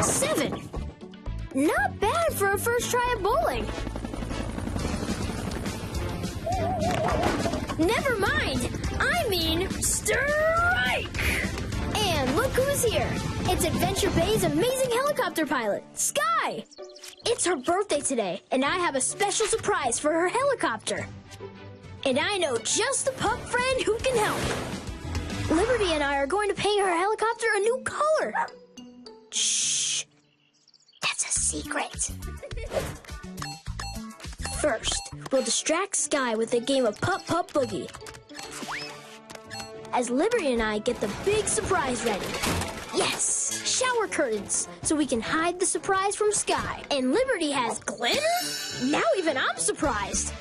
7. Not bad for a first try at bowling. Never mind. I mean, strike! And look who's here. It's Adventure Bay's amazing helicopter pilot, Skye. It's her birthday today, and I have a special surprise for her helicopter. And I know just the pup friend who can help. Liberty and I are going to paint her helicopter a new color. Shh. That's a secret. First, we'll distract Skye with a game of Pup Pup Boogie. As Liberty and I get the big surprise ready. Yes, shower curtains, so we can hide the surprise from Skye. And Liberty has glitter? Now even I'm surprised.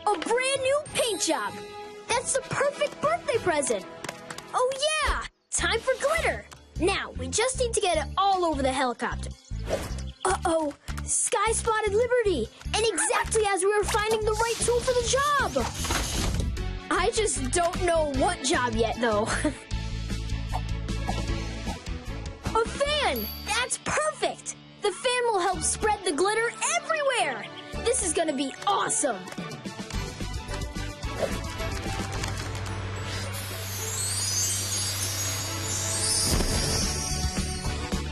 A brand new paint job. That's the perfect birthday present. Oh yeah, time for glitter. Now, we just need to get it all over the helicopter. Uh-oh, Skye spotted Liberty, and exactly as we were finding the right tool for the job. I just don't know what job yet, though. A fan! That's perfect! The fan will help spread the glitter everywhere! This is gonna be awesome!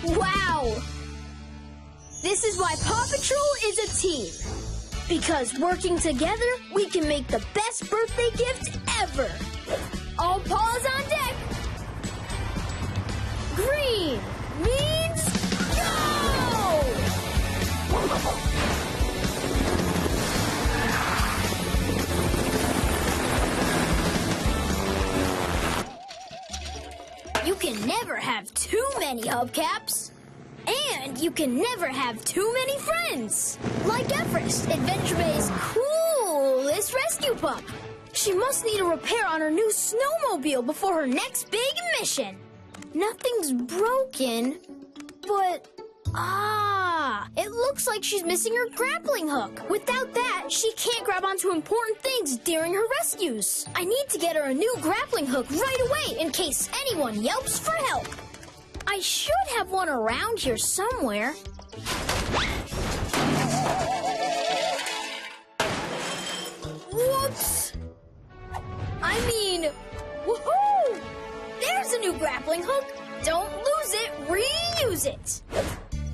Wow! This is why Paw Patrol is a team. Because working together, we can make the best birthday gift ever. All paws on deck. Green means go! You can never have too many hubcaps. And you can never have too many friends. Like Everest, Adventure Bay's coolest rescue pup. She must need a repair on her new snowmobile before her next big mission. Nothing's broken, but... it looks like she's missing her grappling hook. Without that, she can't grab onto important things during her rescues. I need to get her a new grappling hook right away in case anyone yelps for help. I should have one around here somewhere. Whoops! I mean, woohoo! There's a new grappling hook. Don't lose it, reuse it.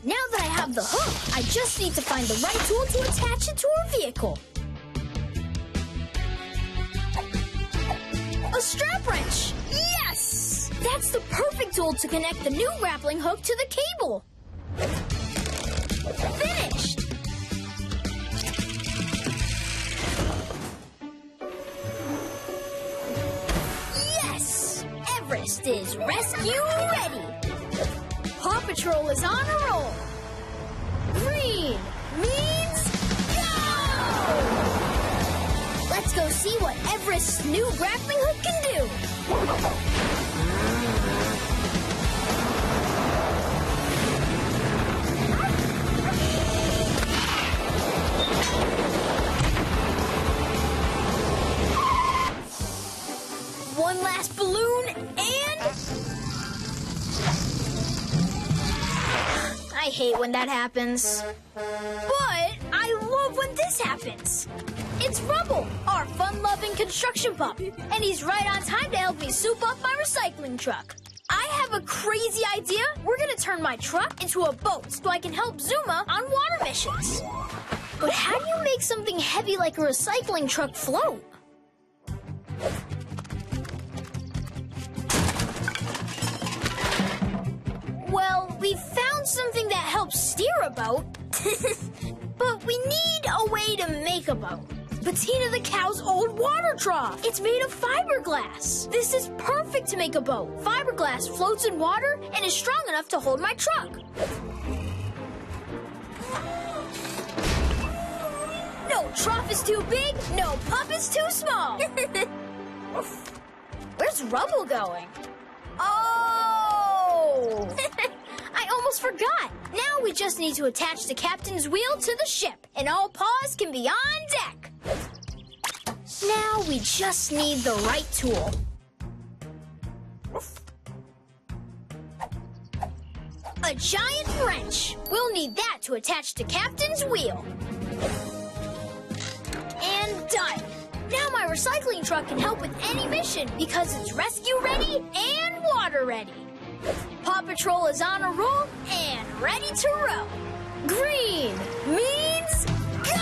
Now that I have the hook, I just need to find the right tool to attach it to her vehicle. A strap wrench! Yes! That's the perfect tool to connect the new grappling hook to the cable. Finished! Yes! Everest is rescue ready! Paw Patrol is on a roll! Green means go! Let's go see what Everest's new grappling hook can do! One last balloon, and... I hate when that happens. But I love when this happens. It's Rubble, our fun-loving construction pup, and he's right on time to help me soup up my recycling truck. I have a crazy idea. We're gonna turn my truck into a boat so I can help Zuma on water missions. But how do you make something heavy like a recycling truck float? Well, we found something that helps steer a boat, but we need a way to make a boat. Bettina the cow's old water trough. It's made of fiberglass. This is perfect to make a boat. Fiberglass floats in water and is strong enough to hold my truck. No trough is too big, no pup is too small. Where's Rubble going? Oh! I almost forgot. Now we just need to attach the captain's wheel to the ship, and all paws can be on deck. Now, we just need the right tool. A giant wrench. We'll need that to attach to Captain's wheel. And done. Now my recycling truck can help with any mission because it's rescue ready and water ready. Paw Patrol is on a roll and ready to row. Green means go!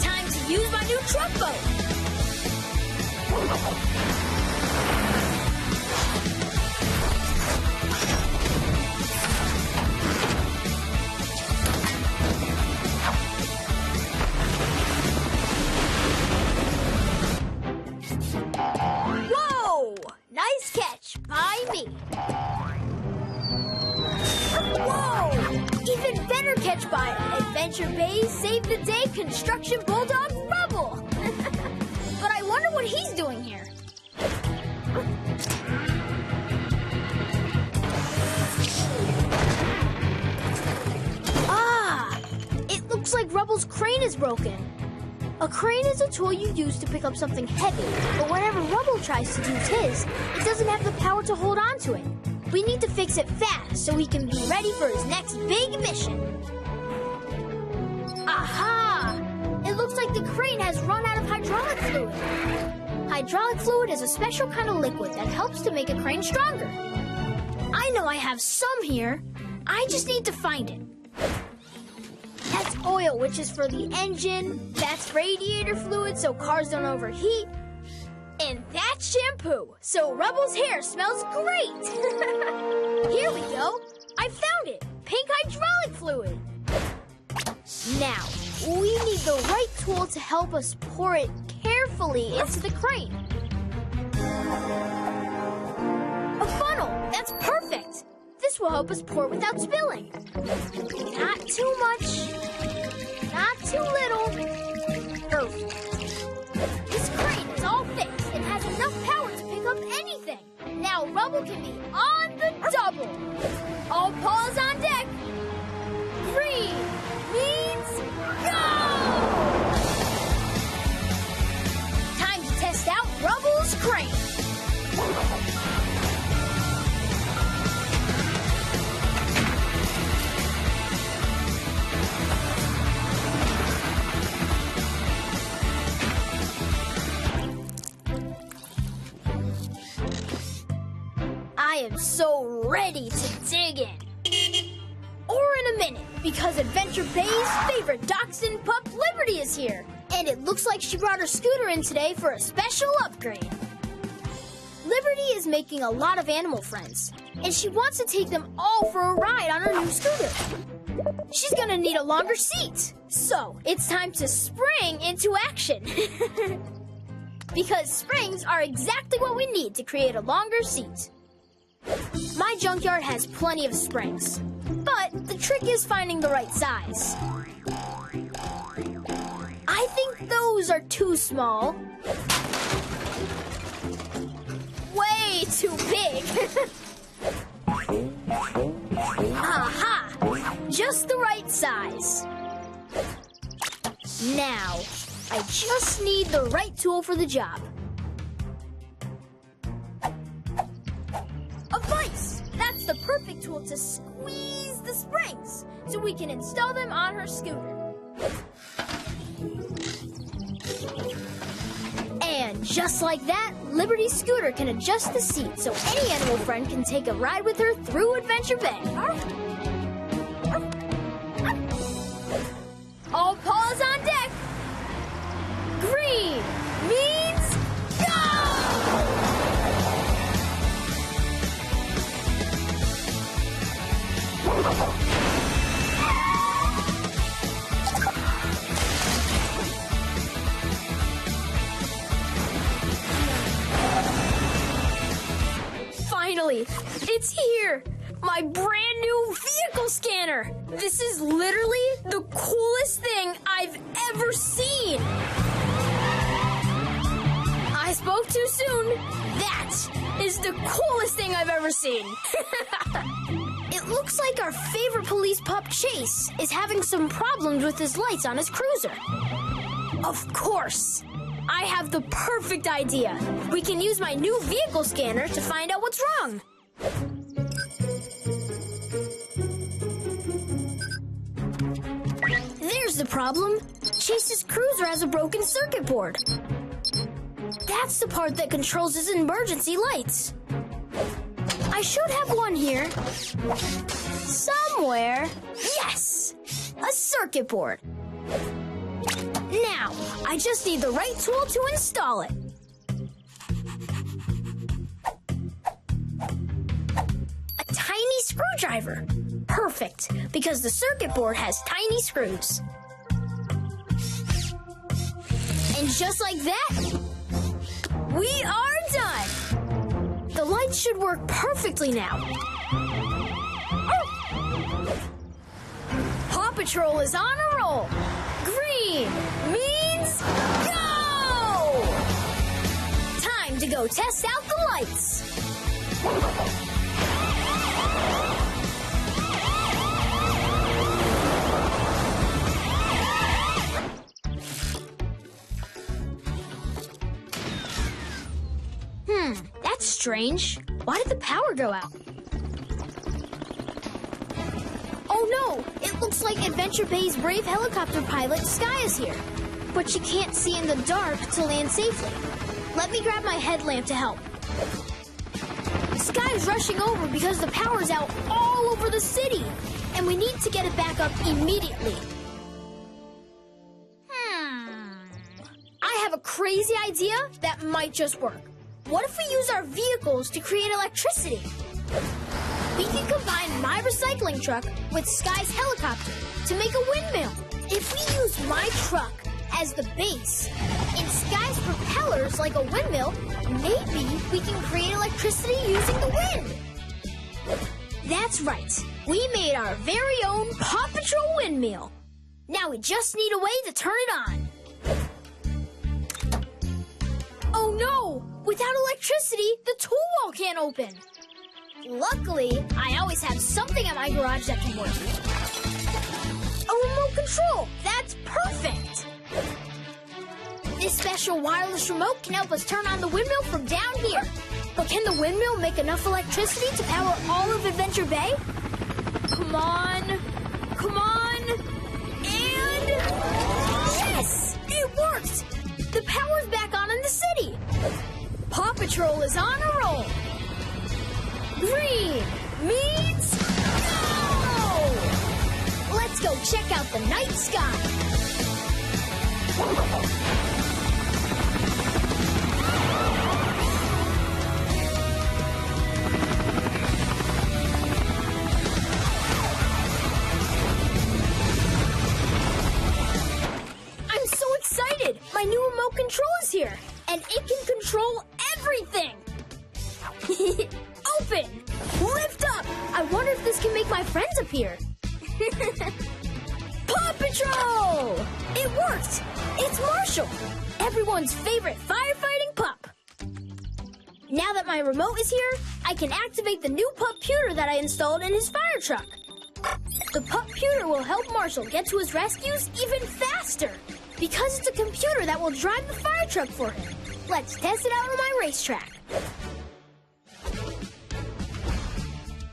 Time to use my new truck boat. Whoa! Nice catch by me. Whoa! Even better catch by Adventure Bay's Save the Day Construction Bulldog Rubble. But I wonder what he's doing here. Ah! It looks like Rubble's crane is broken. A crane is a tool you use to pick up something heavy, but whenever Rubble tries to use his, it doesn't have the power to hold on to it. We need to fix it fast so he can be ready for his next big mission. Aha! It looks like the crane has run out of hydraulic fluid. Hydraulic fluid is a special kind of liquid that helps to make a crane stronger. I know I have some here. I just need to find it. That's oil, which is for the engine. That's radiator fluid, so cars don't overheat. And that's shampoo, so Rubble's hair smells great. Here we go. I found it. Pink hydraulic fluid. Now, we need the right tool to help us pour it carefully into the crane. A funnel. That's perfect. This will help us pour without spilling. Not too much. Not too little. Perfect. This crane is all fixed and has enough power to pick up anything. Now Rubble can be on the double. All paws on deck. Green means go! Time to test out Rubble's crane. I am so ready to dig in. Or in a minute, because Adventure Bay's favorite dachshund pup, Liberty, is here. And it looks like she brought her scooter in today for a special upgrade. Liberty is making a lot of animal friends, and she wants to take them all for a ride on her new scooter. She's gonna need a longer seat, so it's time to spring into action. Because springs are exactly what we need to create a longer seat. My junkyard has plenty of springs, but the trick is finding the right size. I think those are too small. Way too big. Aha! Just the right size. Now, I just need the right tool for the job. A vise! That's the perfect tool to squeeze the springs so we can install them on her scooter. And just like that, Liberty's scooter can adjust the seat so any animal friend can take a ride with her through Adventure Bay. All paws on deck. Green means go! Finally, it's here! My brand new vehicle scanner! This is literally the coolest thing I've ever seen! I spoke too soon. That is the coolest thing I've ever seen. It looks like our favorite police pup, Chase, is having some problems with his lights on his cruiser. Of course! I have the perfect idea. We can use my new vehicle scanner to find out what's wrong. There's the problem. Chase's cruiser has a broken circuit board. That's the part that controls his emergency lights. I should have one here. Somewhere. Yes! A circuit board. Now, I just need the right tool to install it. A tiny screwdriver. Perfect, because the circuit board has tiny screws. And just like that, we are done. The lights should work perfectly now. Oh! Paw Patrol is on a roll. Green means go! Time to go test out the lights. That's strange. Why did the power go out? Oh no! It looks like Adventure Bay's brave helicopter pilot, Skye, is here. But she can't see in the dark to land safely. Let me grab my headlamp to help. Skye's rushing over because the power's out all over the city. And we need to get it back up immediately. I have a crazy idea that might just work. What if we use our vehicles to create electricity? We can combine my recycling truck with Skye's helicopter to make a windmill. If we use my truck as the base and Skye's propellers like a windmill, maybe we can create electricity using the wind. That's right. We made our very own Paw Patrol windmill. Now we just need a way to turn it on. Oh no! Without electricity, the tool wall can't open. Luckily, I always have something at my garage that can work. A remote control! That's perfect! This special wireless remote can help us turn on the windmill from down here. But can the windmill make enough electricity to power all of Adventure Bay? Come on! Come on! And... yes! It worked! The power's back on in the city! Paw Patrol is on a roll! Green means go! Let's go check out the night sky! I'm so excited! My new remote control is here, and it can control everything! Open! Lift up! I wonder if this can make my friends appear. Paw Patrol! It worked! It's Marshall, everyone's favorite firefighting pup. Now that my remote is here, I can activate the new pup-puter that I installed in his fire truck. The pup-puter will help Marshall get to his rescues even faster because it's a computer that will drive the fire truck for him. Let's test it out on my racetrack.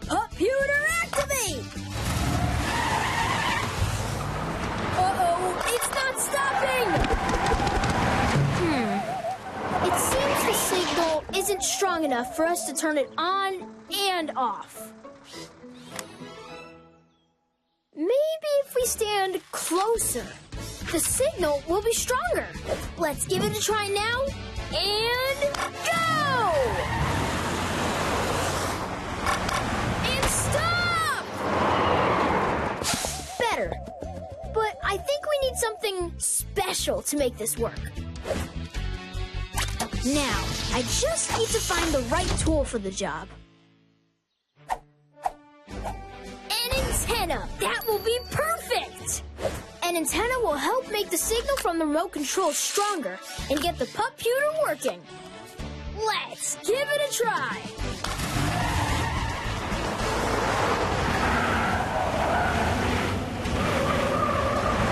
Pup-puter activate! Uh-oh, it's not stopping! It seems the signal isn't strong enough for us to turn it on and off. Maybe if we stand closer, the signal will be stronger. Let's give it a try now, and go! And stop! Better. But I think we need something special to make this work. Now, I just need to find the right tool for the job. An antenna! That will be perfect! An antenna will help make the signal from the remote control stronger and get the pup-puter working. Let's give it a try!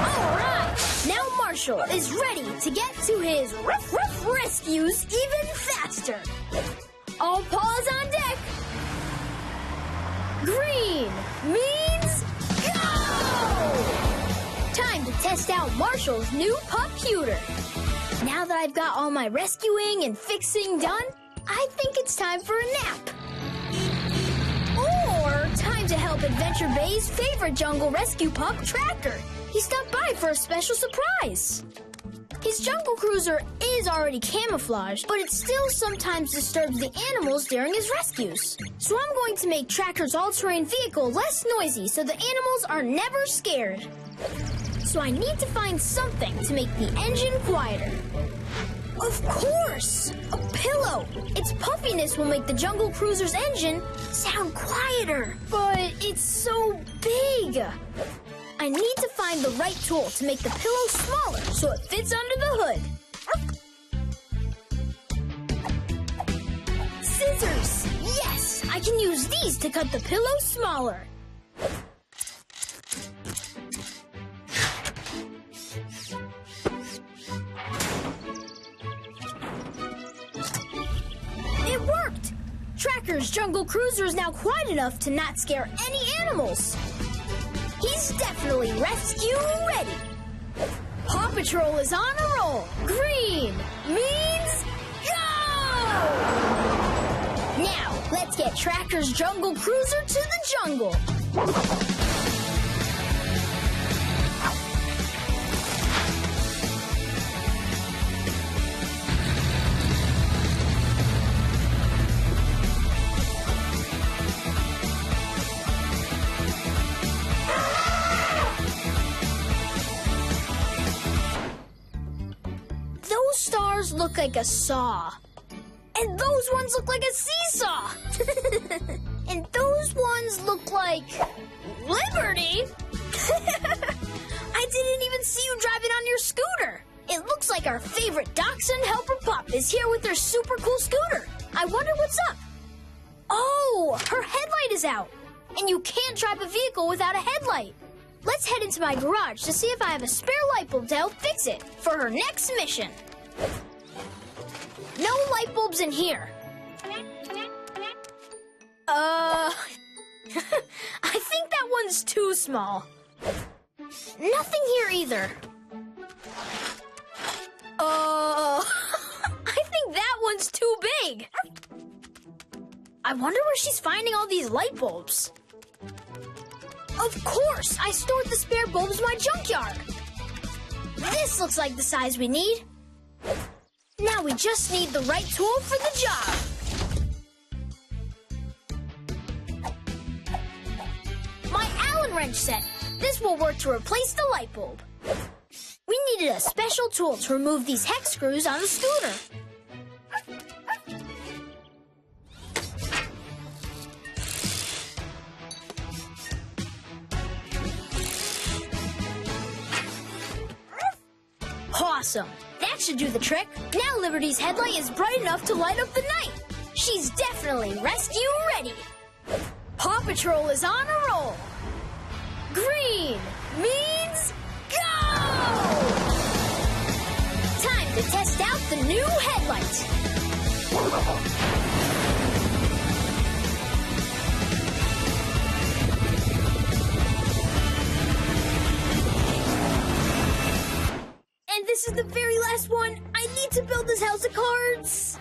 All right! Now Marshall is ready to get to his rescues even faster. All paws on deck. Green means go! Time to test out Marshall's new computer. Now that I've got all my rescuing and fixing done, I think it's time for a nap. Or time to help Adventure Bay's favorite jungle rescue pup, Tracker. He stopped by for a special surprise. His jungle cruiser is already camouflaged, but it still sometimes disturbs the animals during his rescues. So I'm going to make Tracker's all-terrain vehicle less noisy so the animals are never scared. So I need to find something to make the engine quieter. Of course! A pillow! Its puffiness will make the jungle cruiser's engine sound quieter. But it's so big! I need to find the right tool to make the pillow smaller so it fits under the hood. Scissors! Yes! I can use these to cut the pillow smaller. It worked! Tracker's jungle cruiser is now quiet enough to not scare any animals. He's definitely rescue ready. Paw Patrol is on a roll. Green means go! Now, let's get Tracker's jungle cruiser to the jungle. Stars look like a saw. And those ones look like a seesaw. And those ones look like Liberty. I didn't even see you driving on your scooter. It looks like our favorite dachshund helper pup is here with her super cool scooter. I wonder what's up. Oh, her headlight is out. And you can't drive a vehicle without a headlight. Let's head into my garage to see if I have a spare light bulb to help fix it for her next mission. No light bulbs in here. I think that one's too small. Nothing here either. I think that one's too big. I wonder where she's finding all these light bulbs. Of course, I stored the spare bulbs in my junkyard. This looks like the size we need. Now we just need the right tool for the job. My Allen wrench set. This will work to replace the light bulb. We needed a special tool to remove these hex screws on the scooter. Awesome. That should do the trick. Now Liberty's headlight is bright enough to light up the night. She's definitely rescue ready. Paw Patrol is on a roll. Green means go! Time to test out the new headlight. And this is the very last one. I need to build this house of cards.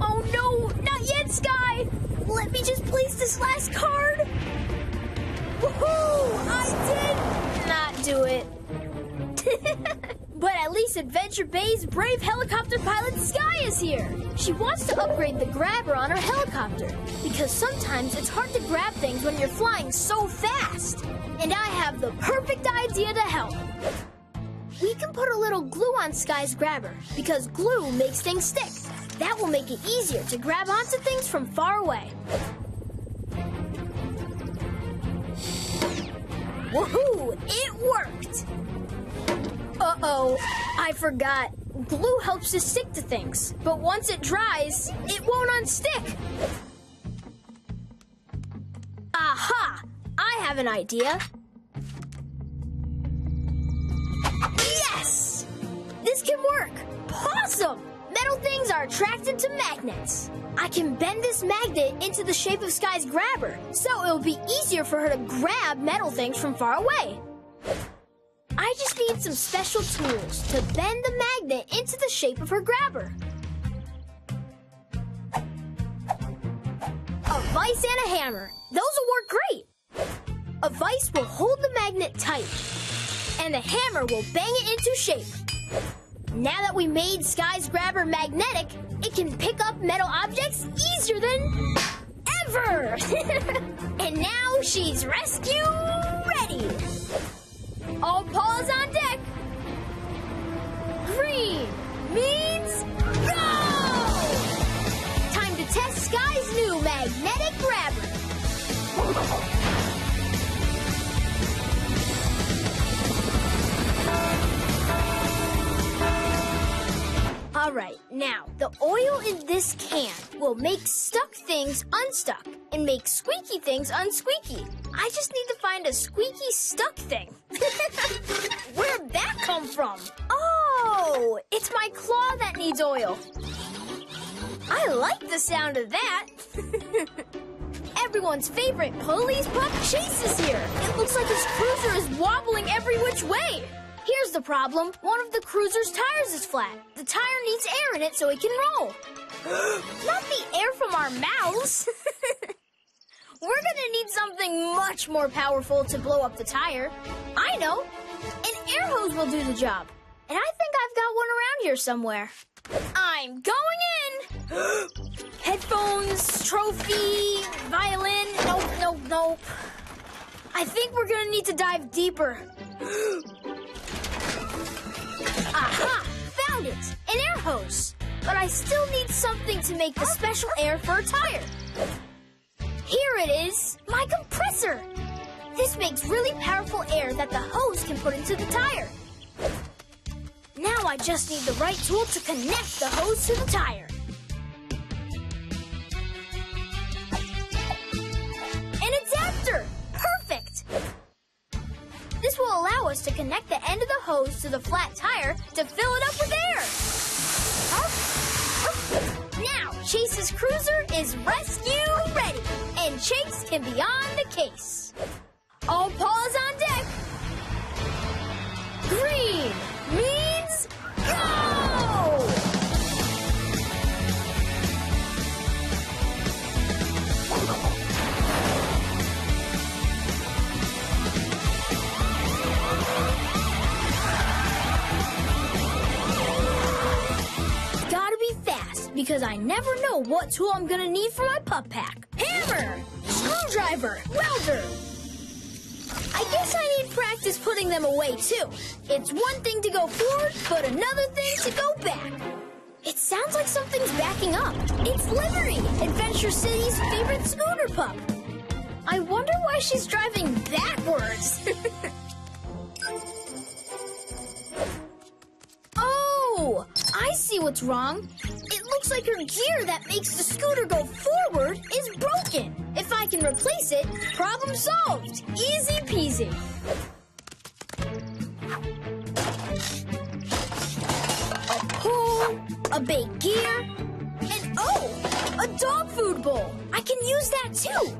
Oh no, not yet, Skye. Let me just place this last card. Woohoo! I did not do it. But at least Adventure Bay's brave helicopter pilot Skye is here. She wants to upgrade the grabber on her helicopter because sometimes it's hard to grab things when you're flying so fast. And I have the perfect idea to help. We can put a little glue on Skye's grabber because glue makes things stick. That will make it easier to grab onto things from far away. Woohoo! It worked! Uh-oh, I forgot. Glue helps to stick to things, but once it dries, it won't unstick. Aha! I have an idea. are attracted to magnets. I can bend this magnet into the shape of Skye's grabber, so it'll be easier for her to grab metal things from far away. I just need some special tools to bend the magnet into the shape of her grabber. A vise and a hammer. Those will work great. A vise will hold the magnet tight, and the hammer will bang it into shape. Now that we made Skye's grabber magnetic, it can pick up metal objects easier than ever. And now she's rescue ready. All paws on deck. Green means go! Time to test Skye's new magnetic grabber. All right, now, the oil in this can will make stuck things unstuck and make squeaky things unsqueaky. I just need to find a squeaky stuck thing. Where'd that come from? Oh, it's my claw that needs oil. I like the sound of that. Everyone's favorite police pup Chase is here. It looks like his cruiser is wobbling every which way. Here's the problem. One of the cruiser's tires is flat. The tire needs air in it so it can roll. Not the air from our mouths. We're gonna need something much more powerful to blow up the tire. I know. An air hose will do the job. And I think I've got one around here somewhere. I'm going in. Headphones, trophy, violin. Nope. I think we're gonna need to dive deeper. Aha! Found it! An air hose. But I still need something to make the special air for a tire. Here it is! My compressor! This makes really powerful air that the hose can put into the tire. Now I just need the right tool to connect the hose to the tire. An adapter! Perfect! This will allow us to connect the end of the hose to the flat tire to fill it up with air. Now, Chase's cruiser is rescue ready, and Chase can be on the case. All paws on deck. Green means go! Gotta be fast, because I never know what tool I'm gonna need for my pup pack. Hammer! Screwdriver! Welder! I guess I need practice putting them away, too. It's one thing to go forward, but another thing to go back. It sounds like something's backing up. It's Liberty, Adventure City's favorite scooter pup. I wonder why she's driving backwards. Oh, I see what's wrong. It looks like her gear that makes the scooter go forward is broken. If I can replace it, problem solved. Easy peasy. A pole, a bait gear, and oh, a dog food bowl. I can use that too.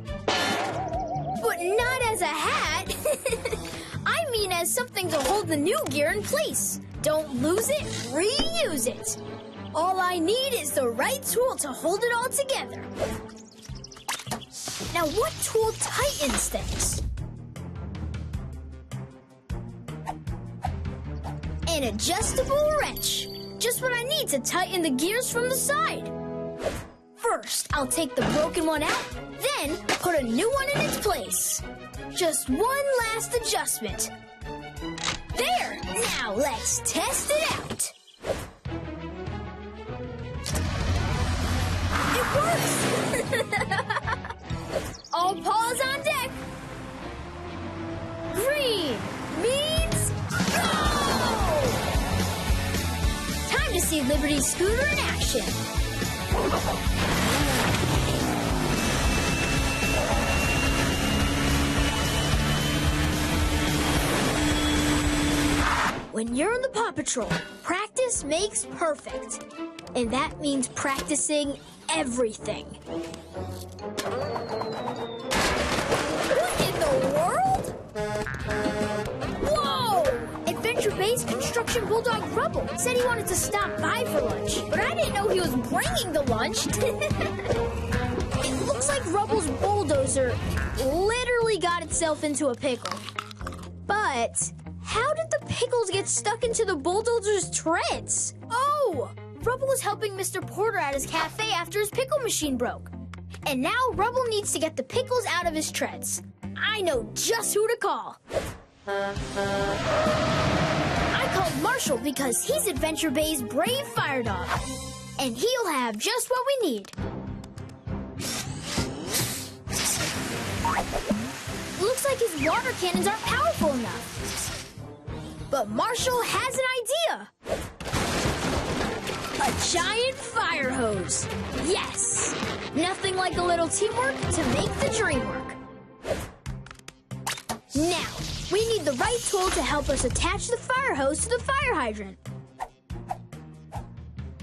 But not as a hat. I mean as something to hold the new gear in place. Don't lose it, reuse it. All I need is the right tool to hold it all together. Now, what tool tightens things? An adjustable wrench. Just what I need to tighten the gears from the side. First, I'll take the broken one out, then put a new one in its place. Just one last adjustment. There! Now let's test it out. It works! All paws on deck. Green means go! Time to see Liberty's scooter in action. When you're on the Paw Patrol, practice Practice makes perfect. And that means practicing everything. What in the world? Whoa! Adventure Bay's construction bulldog Rubble said he wanted to stop by for lunch, but I didn't know he was bringing the lunch. It looks like Rubble's bulldozer literally got itself into a pickle. But how did the pickles get stuck into the bulldozer's treads? Oh! Rubble was helping Mr. Porter at his cafe after his pickle machine broke. And now Rubble needs to get the pickles out of his treads. I know just who to call. I called Marshall because he's Adventure Bay's brave fire dog. And he'll have just what we need. Looks like his water cannons aren't powerful enough. But Marshall has an idea. A giant fire hose. Yes! Nothing like a little teamwork to make the dream work. Now, we need the right tool to help us attach the fire hose to the fire hydrant.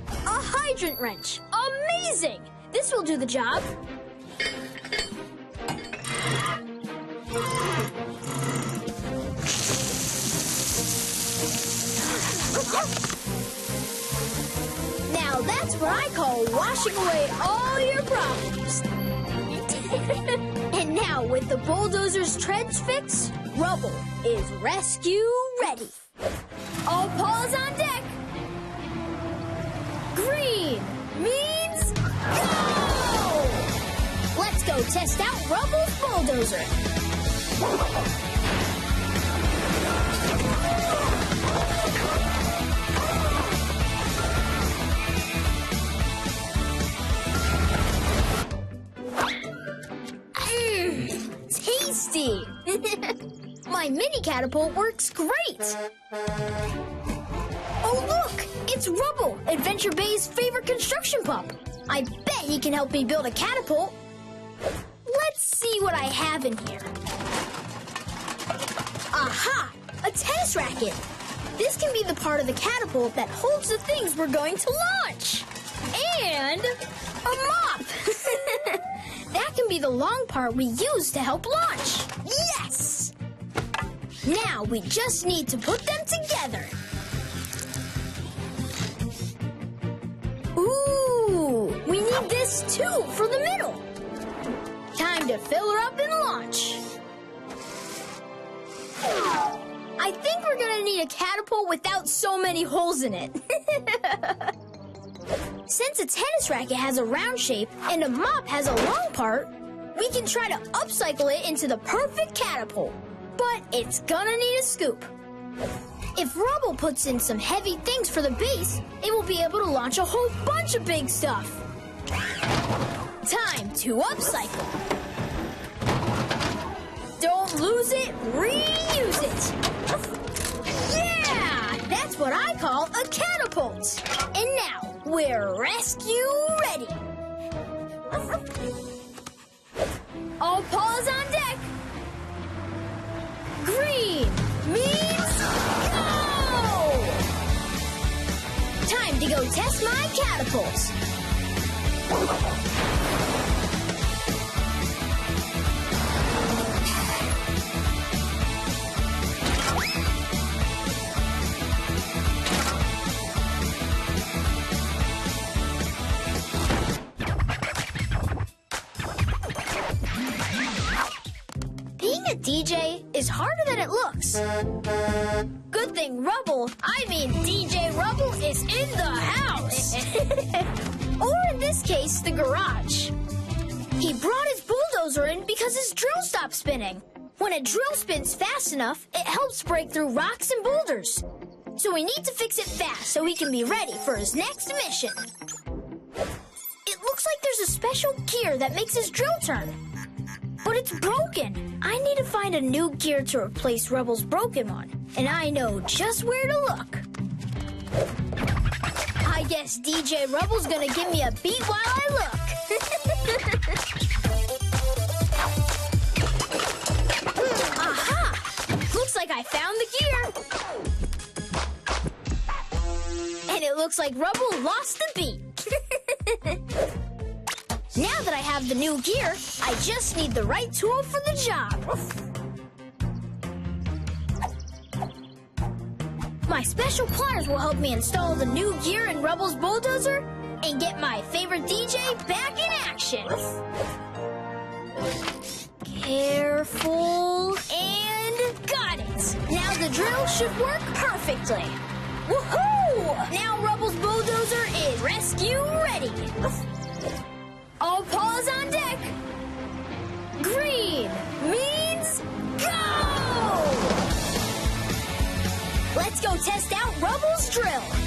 A hydrant wrench. Amazing! This will do the job. Now that's what I call washing away all your problems. And now with the bulldozer's treads fixed, Rubble is rescue ready. All paws on deck. Green means go! Let's go test out Rubble's bulldozer. Tasty! My mini catapult works great! Oh, look! It's Rubble, Adventure Bay's favorite construction pup. I bet he can help me build a catapult. Let's see what I have in here. Aha! A tennis racket! This can be the part of the catapult that holds the things we're going to launch. And a mop! That can be the long part we use to help launch. Yes! Now we just need to put them together. Ooh, we need this too for the middle. Time to fill her up and launch. I think we're gonna need a catapult without so many holes in it. Since a tennis racket has a round shape and a mop has a long part, we can try to upcycle it into the perfect catapult. But it's gonna need a scoop. If Rubble puts in some heavy things for the base, it will be able to launch a whole bunch of big stuff. Time to upcycle. Don't lose it, reuse it. Yeah, that's what I call a catapult. And now, we're rescue ready. All paws on deck. Green means go! Time to go test my catapults. Being a DJ is harder than it looks. Good thing DJ Rubble is in the house. Or in this case, the garage. He brought his bulldozer in because his drill stopped spinning. When a drill spins fast enough, it helps break through rocks and boulders. So we need to fix it fast so he can be ready for his next mission. It looks like there's a special gear that makes his drill turn. But it's broken. I need to find a new gear to replace Rubble's broken one. And I know just where to look. I guess DJ Rubble's gonna give me a beat while I look. Aha! Looks like I found the gear. looks like Rubble lost the beat. Now that I have the new gear, I just need the right tool for the job. My special pliers will help me install the new gear in Rubble's bulldozer and get my favorite DJ back in action. Careful, and got it. Now the drill should work perfectly. Woohoo! Now Rubble's bulldozer is rescue ready. All paws on deck. Green means go! Let's go test out Rubble's drill.